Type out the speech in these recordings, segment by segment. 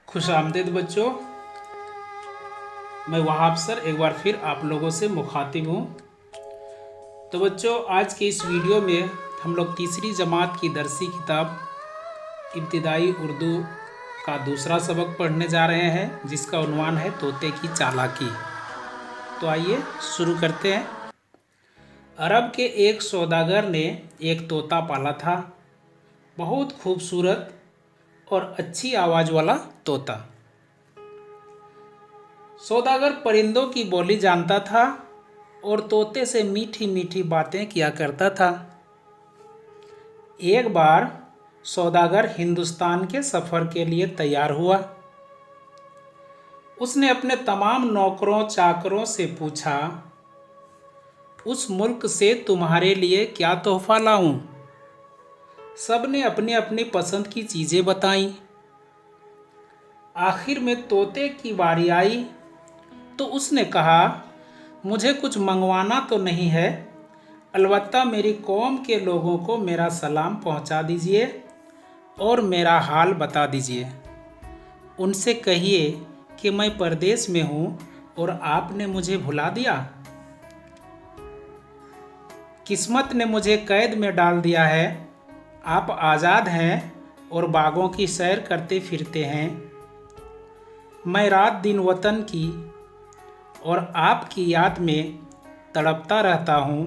खुश आमदीद बच्चों। मैं वहाब सर एक बार फिर आप लोगों से मुखातिब हूँ। तो बच्चों, आज के इस वीडियो में हम लोग तीसरी जमात की दरसी किताब इब्तिदाई उर्दू का दूसरा सबक पढ़ने जा रहे हैं, जिसका उन्वान है तोते की चालाकी। तो आइए शुरू करते हैं। अरब के एक सौदागर ने एक तोता पाला था। बहुत खूबसूरत और अच्छी आवाज़ वाला तोता। सौदागर परिंदों की बोली जानता था और तोते से मीठी मीठी बातें किया करता था। एक बार सौदागर हिंदुस्तान के सफ़र के लिए तैयार हुआ। उसने अपने तमाम नौकरों चाकरों से पूछा, उस मुल्क से तुम्हारे लिए क्या तोहफा लाऊं? सब ने अपनी अपनी पसंद की चीज़ें बताईं। आखिर में तोते की बारी आई तो उसने कहा, मुझे कुछ मंगवाना तो नहीं है, अलबत्ता मेरी कौम के लोगों को मेरा सलाम पहुंचा दीजिए और मेरा हाल बता दीजिए। उनसे कहिए कि मैं परदेश में हूं और आपने मुझे भुला दिया। किस्मत ने मुझे कैद में डाल दिया है। आप आज़ाद हैं और बागों की सैर करते फिरते हैं। मैं रात दिन वतन की और आपकी याद में तड़पता रहता हूँ।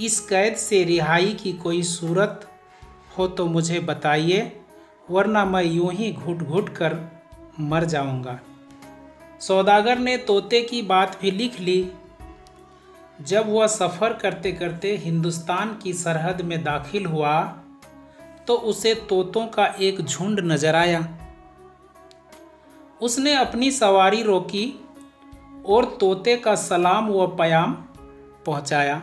इस कैद से रिहाई की कोई सूरत हो तो मुझे बताइए, वरना मैं यूं ही घुट घुट कर मर जाऊंगा। सौदागर ने तोते की बात भी लिख ली। जब वह सफ़र करते करते हिंदुस्तान की सरहद में दाखिल हुआ तो उसे तोतों का एक झुंड नजर आया। उसने अपनी सवारी रोकी और तोते का सलाम व प्याम पहुंचाया।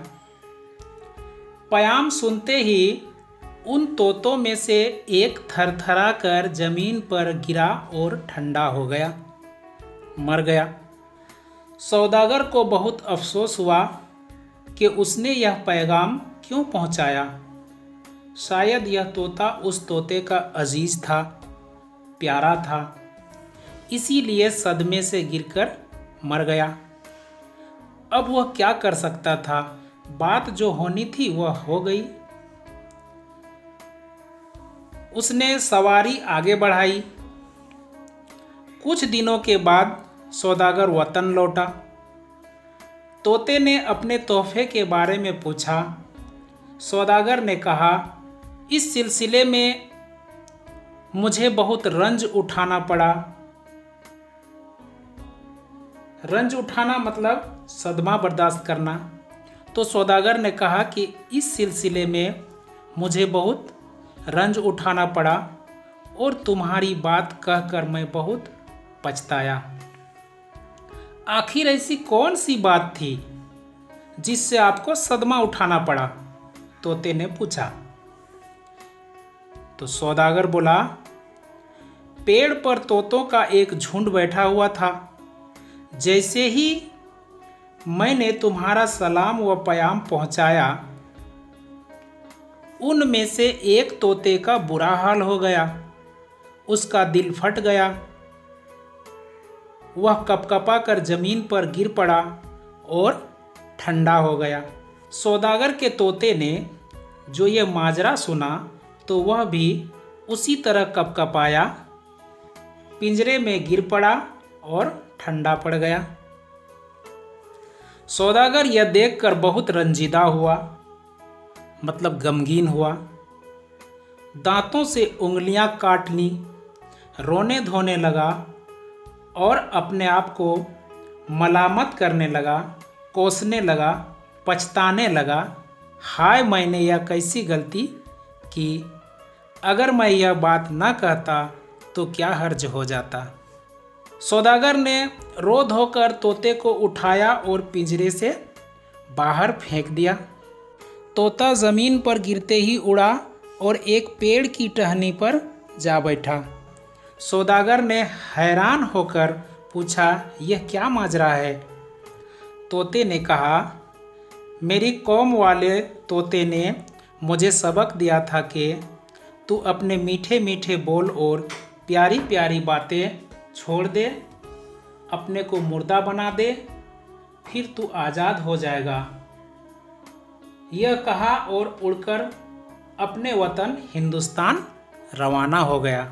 प्याम सुनते ही उन तोतों में से एक थरथरा कर जमीन पर गिरा और ठंडा हो गया, मर गया। सौदागर को बहुत अफसोस हुआ कि उसने यह पैगाम क्यों पहुंचाया। शायद यह तोता उस तोते का अजीज था, प्यारा था, इसीलिए सदमे से गिरकर मर गया। अब वह क्या कर सकता था? बात जो होनी थी वह हो गई। उसने सवारी आगे बढ़ाई। कुछ दिनों के बाद सौदागर वतन लौटा। तोते ने अपने तोहफे के बारे में पूछा। सौदागर ने कहा, इस सिलसिले में मुझे बहुत रंज उठाना पड़ा। रंज उठाना मतलब सदमा बर्दाश्त करना। तो सौदागर ने कहा कि इस सिलसिले में मुझे बहुत रंज उठाना पड़ा और तुम्हारी बात कहकर मैं बहुत पछताया। आखिर ऐसी कौन सी बात थी जिससे आपको सदमा उठाना पड़ा? तोते ने पूछा। तो सौदागर बोला, पेड़ पर तोतों का एक झुंड बैठा हुआ था। जैसे ही मैंने तुम्हारा सलाम व प्याम पहुंचाया, उनमें से एक तोते का बुरा हाल हो गया। उसका दिल फट गया। वह कपकपा कर जमीन पर गिर पड़ा और ठंडा हो गया। सौदागर के तोते ने जो ये माजरा सुना तो वह भी उसी तरह कपकपाया, पिंजरे में गिर पड़ा और ठंडा पड़ गया। सौदागर यह देखकर बहुत रंजीदा हुआ, मतलब गमगीन हुआ। दांतों से उंगलियां काट ली, रोने धोने लगा और अपने आप को मलामत करने लगा, कोसने लगा, पछताने लगा। हाय, मैंने यह कैसी गलती की। अगर मैं यह बात ना कहता तो क्या हर्ज हो जाता। सौदागर ने रो धोकर तोते को उठाया और पिंजरे से बाहर फेंक दिया। तोता ज़मीन पर गिरते ही उड़ा और एक पेड़ की टहनी पर जा बैठा। सौदागर ने हैरान होकर पूछा, यह क्या माजरा है? तोते ने कहा, मेरी कौम वाले तोते ने मुझे सबक दिया था कि तू अपने मीठे मीठे बोल और प्यारी प्यारी बातें छोड़ दे, अपने को मुर्दा बना दे, फिर तू आज़ाद हो जाएगा। यह कहा और उड़कर अपने वतन हिंदुस्तान रवाना हो गया।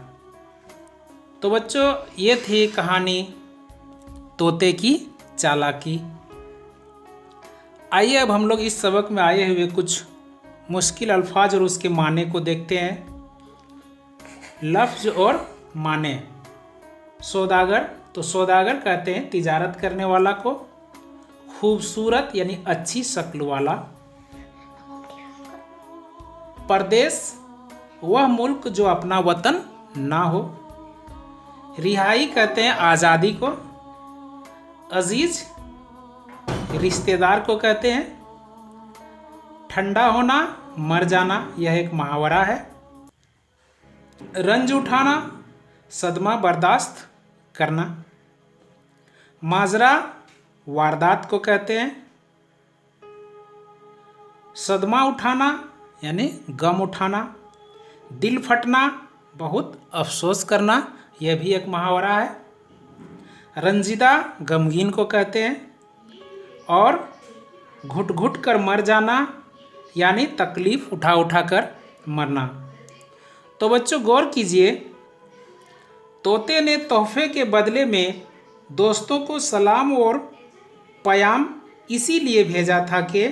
तो बच्चों, ये थी कहानी तोते की चालाकी। आइए अब हम लोग इस सबक में आए हुए कुछ मुश्किल अल्फाज और उसके माने को देखते हैं। लफ्ज और माने। सौदागर, तो सौदागर कहते हैं तिजारत करने वाला को। खूबसूरत यानी अच्छी शक्ल वाला। परदेश, वह मुल्क जो अपना वतन ना हो। रिहाई कहते हैं आज़ादी को। अजीज, रिश्तेदार को कहते हैं। ठंडा होना, मर जाना, यह एक मुहावरा है। रंज उठाना, सदमा बर्दाश्त करना। माजरा, वारदात को कहते हैं। सदमा उठाना यानी गम उठाना। दिल फटना, बहुत अफसोस करना, यह भी एक मुहावरा है। रंजीदा, गमगीन को कहते हैं। और घुट घुट कर मर जाना यानी तकलीफ़ उठा उठा कर मरना। तो बच्चों गौर कीजिए, तोते ने तोहफे के बदले में दोस्तों को सलाम और प्याम इसीलिए भेजा था कि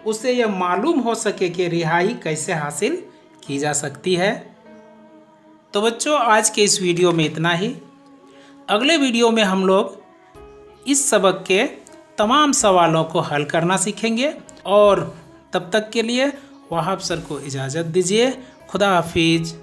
उसे यह मालूम हो सके कि रिहाई कैसे हासिल की जा सकती है। तो बच्चों आज के इस वीडियो में इतना ही। अगले वीडियो में हम लोग इस सबक के तमाम सवालों को हल करना सीखेंगे और तब तक के लिए वहाब सर को इजाज़त दीजिए। खुदा हाफिज।